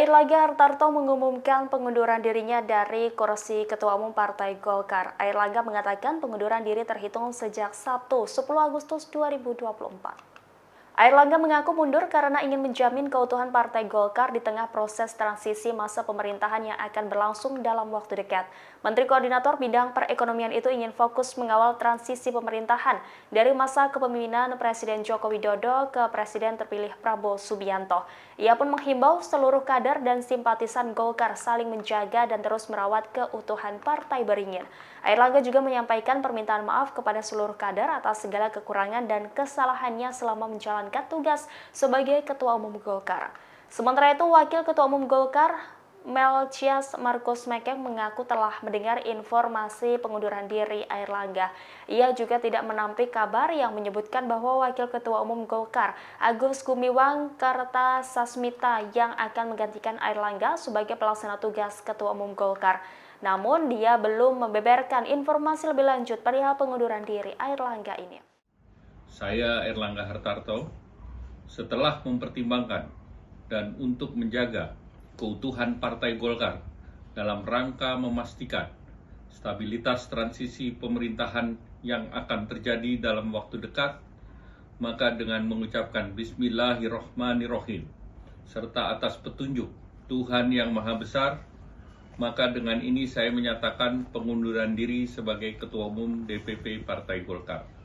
Airlangga Hartarto mengumumkan pengunduran dirinya dari kursi Ketua Umum Partai Golkar. Airlangga mengatakan pengunduran diri terhitung sejak Sabtu 10 Agustus 2024. Airlangga mengaku mundur karena ingin menjamin keutuhan Partai Golkar di tengah proses transisi masa pemerintahan yang akan berlangsung dalam waktu dekat. Menteri Koordinator Bidang Perekonomian itu ingin fokus mengawal transisi pemerintahan dari masa kepemimpinan Presiden Joko Widodo ke Presiden terpilih Prabowo Subianto. Ia pun menghimbau seluruh kader dan simpatisan Golkar saling menjaga dan terus merawat keutuhan Partai Beringin. Airlangga juga menyampaikan permintaan maaf kepada seluruh kader atas segala kekurangan dan kesalahannya selama menjalankan tugas sebagai Ketua Umum Golkar. Sementara itu, Wakil Ketua Umum Golkar, Melchias Markus Mekeng mengaku telah mendengar informasi pengunduran diri Airlangga. Ia juga tidak menampik kabar yang menyebutkan bahwa Wakil Ketua Umum Golkar, Agus Gumiwang Kartasasmita, yang akan menggantikan Airlangga sebagai pelaksana tugas Ketua Umum Golkar. Namun, dia belum membeberkan informasi lebih lanjut perihal pengunduran diri Airlangga ini. Saya Airlangga Hartarto, setelah mempertimbangkan dan untuk menjaga keutuhan Partai Golkar dalam rangka memastikan stabilitas transisi pemerintahan yang akan terjadi dalam waktu dekat, maka dengan mengucapkan Bismillahirrohmanirrohim serta atas petunjuk Tuhan Yang Maha Besar, maka dengan ini saya menyatakan pengunduran diri sebagai Ketua Umum DPP Partai Golkar.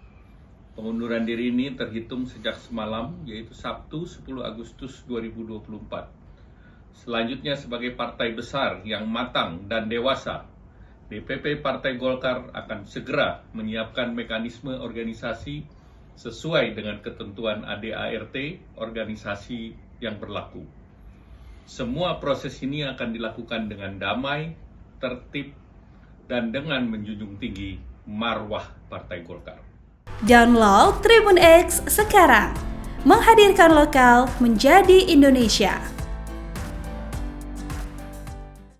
Pengunduran diri ini terhitung sejak semalam, yaitu Sabtu 10 Agustus 2024. Selanjutnya sebagai partai besar yang matang dan dewasa, DPP Partai Golkar akan segera menyiapkan mekanisme organisasi sesuai dengan ketentuan ADART organisasi yang berlaku. Semua proses ini akan dilakukan dengan damai, tertib, dan dengan menjunjung tinggi marwah Partai Golkar. Download Tribun X sekarang, menghadirkan lokal menjadi Indonesia.